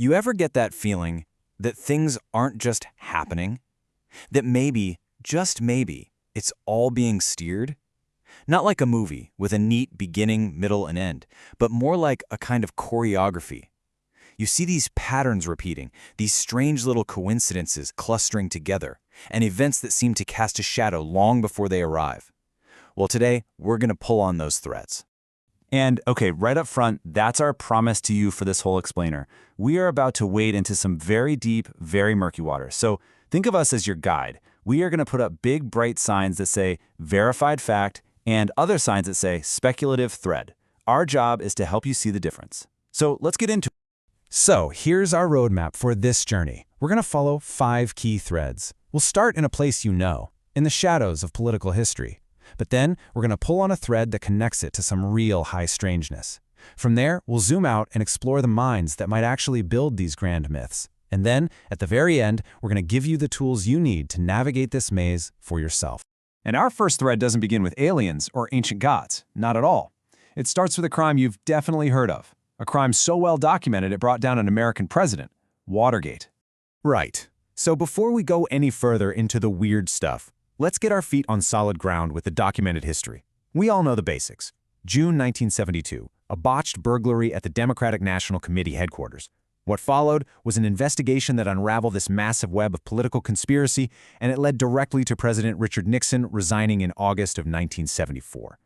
You ever get that feeling that things aren't just happening? That maybe, just maybe, it's all being steered? Not like a movie with a neat beginning, middle, and end, but more like a kind of choreography. You see these patterns repeating, these strange little coincidences clustering together, and events that seem to cast a shadow long before they arrive. Well, today, we're going to pull on those threads. And, okay, right up front, that's our promise to you for this whole explainer. We are about to wade into some very deep, very murky water. So think of us as your guide. We are going to put up big, bright signs that say verified fact and other signs that say speculative thread. Our job is to help you see the difference. So let's get into it. So here's our roadmap for this journey. We're going to follow 5 key threads. We'll start in a place you know, in the shadows of political history. But then we're going to pull on a thread that connects it to some real high strangeness. From there, we'll zoom out and explore the minds that might actually build these grand myths. And then, at the very end, we're going to give you the tools you need to navigate this maze for yourself. And our first thread doesn't begin with aliens or ancient gods. Not at all. It starts with a crime you've definitely heard of. A crime so well documented it brought down an American president. Watergate. Right. So before we go any further into the weird stuff, let's get our feet on solid ground with the documented history. We all know the basics. June 1972, a botched burglary at the Democratic National Committee headquarters. What followed was an investigation that unraveled this massive web of political conspiracy, and it led directly to President Richard Nixon resigning in August of 1974.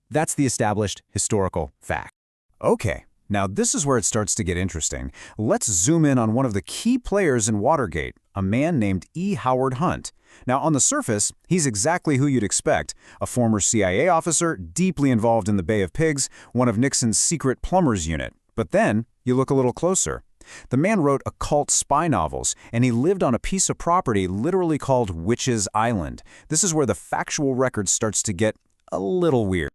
That's the established historical fact. Okay, now this is where it starts to get interesting. Let's zoom in on one of the key players in Watergate, a man named E. Howard Hunt. Now, on the surface, he's exactly who you'd expect, a former CIA officer deeply involved in the Bay of Pigs, one of Nixon's secret plumbers unit. But then, you look a little closer. The man wrote occult spy novels, and he lived on a piece of property literally called Witch's Island. This is where the factual record starts to get a little weird.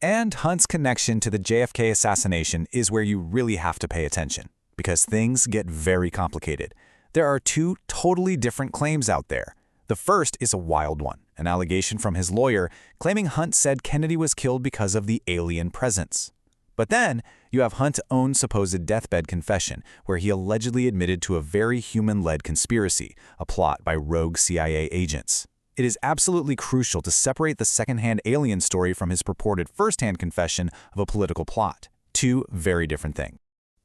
And Hunt's connection to the JFK assassination is where you really have to pay attention, because things get very complicated. There are 2 totally different claims out there. The first is a wild one, an allegation from his lawyer claiming Hunt said Kennedy was killed because of the alien presence. But then, you have Hunt's own supposed deathbed confession, where he allegedly admitted to a very human-led conspiracy, a plot by rogue CIA agents. It is absolutely crucial to separate the second-hand alien story from his purported first-hand confession of a political plot. 2 very different things.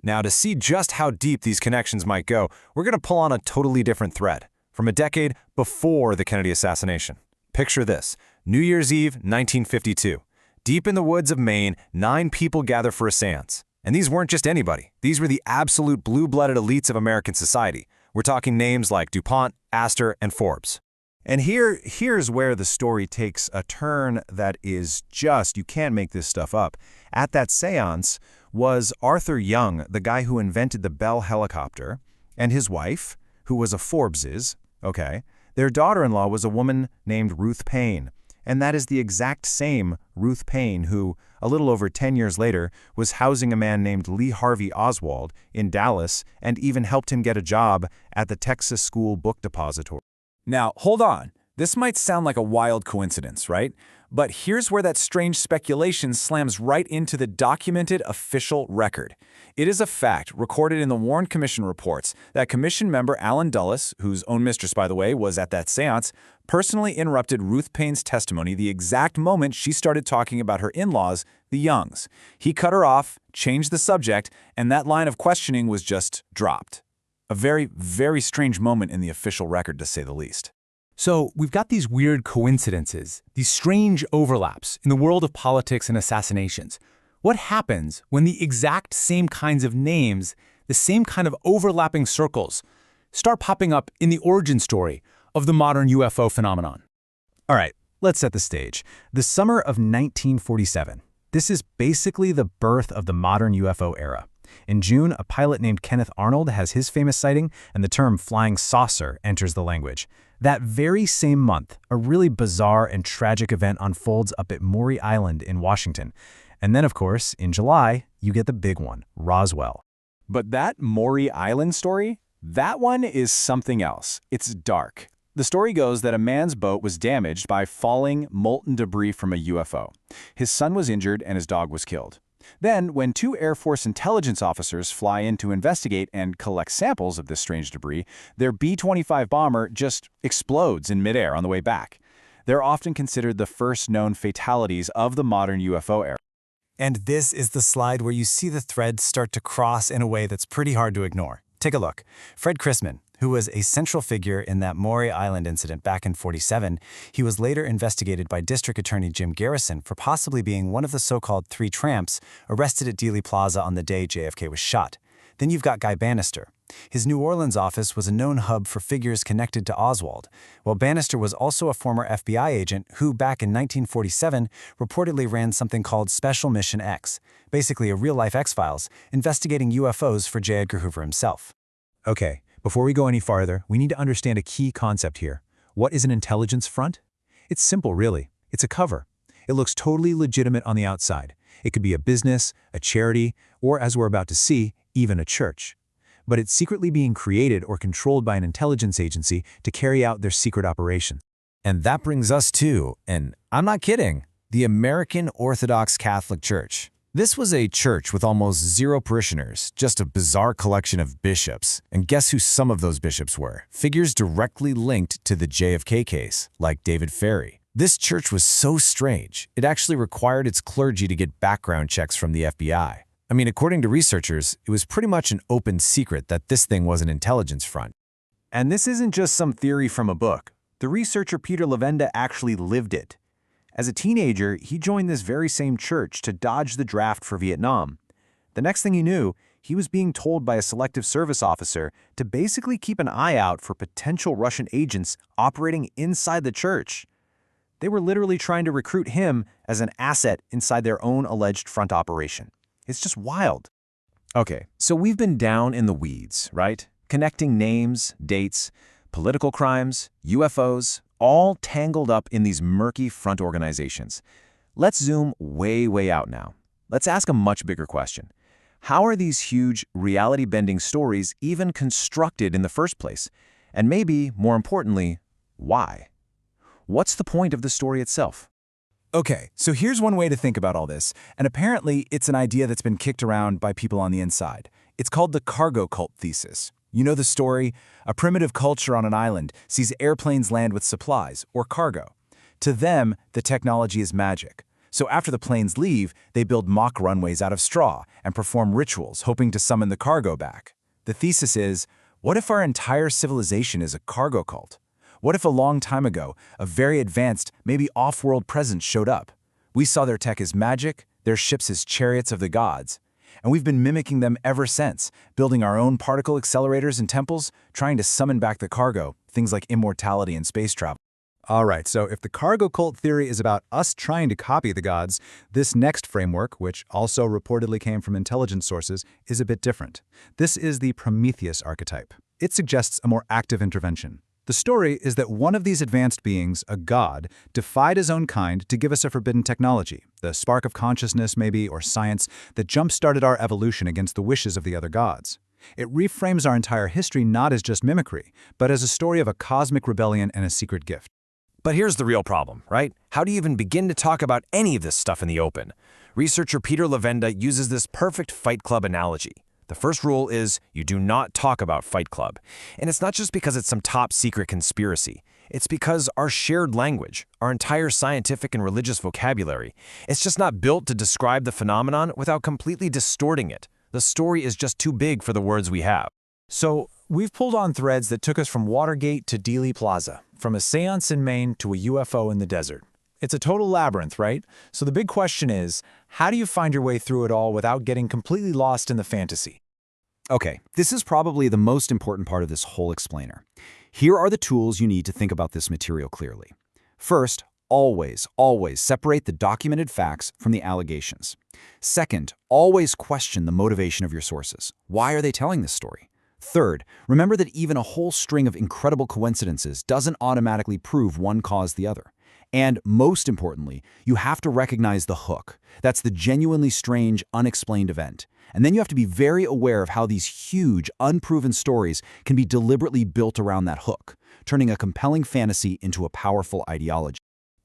Now, to see just how deep these connections might go, we're going to pull on a totally different thread. From a decade before the Kennedy assassination. Picture this, New Year's Eve, 1952. Deep in the woods of Maine, 9 people gather for a seance. And these weren't just anybody. These were the absolute blue-blooded elites of American society. We're talking names like DuPont, Astor, and Forbes. And here's where the story takes a turn that is just, you can't make this stuff up. At that seance was Arthur Young, the guy who invented the Bell helicopter, and his wife, who was a Forbes's. Okay, their daughter-in-law was a woman named Ruth Paine, and that is the exact same Ruth Paine who, a little over 10 years later, was housing a man named Lee Harvey Oswald in Dallas and even helped him get a job at the Texas School Book Depository. Now, hold on. This might sound like a wild coincidence, right? But here's where that strange speculation slams right into the documented official record. It is a fact recorded in the Warren Commission reports that Commission member Alan Dulles, whose own mistress, by the way, was at that seance, personally interrupted Ruth Paine's testimony the exact moment she started talking about her in-laws, the Youngs. He cut her off, changed the subject, and that line of questioning was just dropped. A very, very strange moment in the official record, to say the least. So we've got these weird coincidences, these strange overlaps in the world of politics and assassinations. What happens when the exact same kinds of names, the same kind of overlapping circles, start popping up in the origin story of the modern UFO phenomenon? All right, let's set the stage. The summer of 1947. This is basically the birth of the modern UFO era. In June, a pilot named Kenneth Arnold has his famous sighting, and the term flying saucer enters the language. That very same month, a really bizarre and tragic event unfolds up at Maury Island in Washington. And then, of course, in July, you get the big one, Roswell. But that Maury Island story, that one is something else. It's dark. The story goes that a man's boat was damaged by falling molten debris from a UFO. His son was injured and his dog was killed. Then, when two Air Force intelligence officers fly in to investigate and collect samples of this strange debris, their B-25 bomber just explodes in midair on the way back. They're often considered the first known fatalities of the modern UFO era. And this is the slide where you see the threads start to cross in a way that's pretty hard to ignore. Take a look. Fred Chrisman, who was a central figure in that Maury Island incident back in '47, he was later investigated by District Attorney Jim Garrison for possibly being one of the so-called three tramps arrested at Dealey Plaza on the day JFK was shot. Then you've got Guy Bannister. His New Orleans office was a known hub for figures connected to Oswald, while Bannister was also a former FBI agent who, back in 1947, reportedly ran something called Special Mission X, basically a real-life X-Files, investigating UFOs for J. Edgar Hoover himself. Okay, before we go any farther, we need to understand a key concept here. What is an intelligence front? It's simple, really. It's a cover. It looks totally legitimate on the outside. It could be a business, a charity, or, as we're about to see, even a church. But it's secretly being created or controlled by an intelligence agency to carry out their secret operations. And that brings us to, and I'm not kidding, the American Orthodox Catholic Church. This was a church with almost zero parishioners, just a bizarre collection of bishops. And guess who some of those bishops were? Figures directly linked to the JFK case, like David Ferry. This church was so strange, it actually required its clergy to get background checks from the FBI. I mean, according to researchers, it was pretty much an open secret that this thing was an intelligence front. And this isn't just some theory from a book. The researcher Peter Levenda actually lived it. As a teenager, he joined this very same church to dodge the draft for Vietnam. The next thing he knew, he was being told by a selective service officer to basically keep an eye out for potential Russian agents operating inside the church. They were literally trying to recruit him as an asset inside their own alleged front operation. It's just wild. Okay, so we've been down in the weeds, right? Connecting names, dates, political crimes, UFOs, all tangled up in these murky front organizations. Let's zoom way, way out now. Let's ask a much bigger question. How are these huge, reality-bending stories even constructed in the first place? And maybe, more importantly, why? What's the point of the story itself? Okay, so here's one way to think about all this, and apparently it's an idea that's been kicked around by people on the inside. It's called the cargo cult thesis. You know the story? A primitive culture on an island sees airplanes land with supplies, or cargo. To them, the technology is magic. So after the planes leave, they build mock runways out of straw and perform rituals hoping to summon the cargo back. The thesis is, what if our entire civilization is a cargo cult? What if a long time ago, a very advanced, maybe off-world presence showed up? We saw their tech as magic, their ships as chariots of the gods. And we've been mimicking them ever since, building our own particle accelerators and temples, trying to summon back the cargo, things like immortality and space travel. All right, so if the cargo cult theory is about us trying to copy the gods, this next framework, which also reportedly came from intelligence sources, is a bit different. This is the Prometheus archetype. It suggests a more active intervention. The story is that one of these advanced beings, a god, defied his own kind to give us a forbidden technology, the spark of consciousness maybe, or science, that jump-started our evolution against the wishes of the other gods. It reframes our entire history not as just mimicry, but as a story of a cosmic rebellion and a secret gift. But here's the real problem, right? How do you even begin to talk about any of this stuff in the open? Researcher Peter Levenda uses this perfect Fight Club analogy. The first rule is you do not talk about Fight Club. And it's not just because it's some top secret conspiracy. It's because our shared language, our entire scientific and religious vocabulary, it's just not built to describe the phenomenon without completely distorting it. The story is just too big for the words we have. So, we've pulled on threads that took us from Watergate to Dealey Plaza, from a seance in Maine to a UFO in the desert. It's a total labyrinth, right? So the big question is, how do you find your way through it all without getting completely lost in the fantasy? Okay, this is probably the most important part of this whole explainer. Here are the tools you need to think about this material clearly. First, always separate the documented facts from the allegations. Second, always question the motivation of your sources. Why are they telling this story? Third, remember that even a whole string of incredible coincidences doesn't automatically prove one caused the other. And most importantly, you have to recognize the hook. That's the genuinely strange, unexplained event. And then you have to be very aware of how these huge, unproven stories can be deliberately built around that hook, turning a compelling fantasy into a powerful ideology.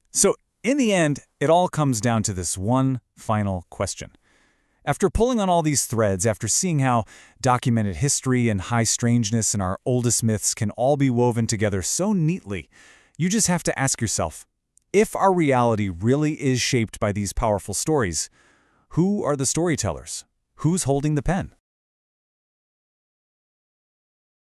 So, in the end, it all comes down to this one final question. After pulling on all these threads, after seeing how documented history and high strangeness in our oldest myths can all be woven together so neatly, you just have to ask yourself, if our reality really is shaped by these powerful stories, who are the storytellers? Who's holding the pen?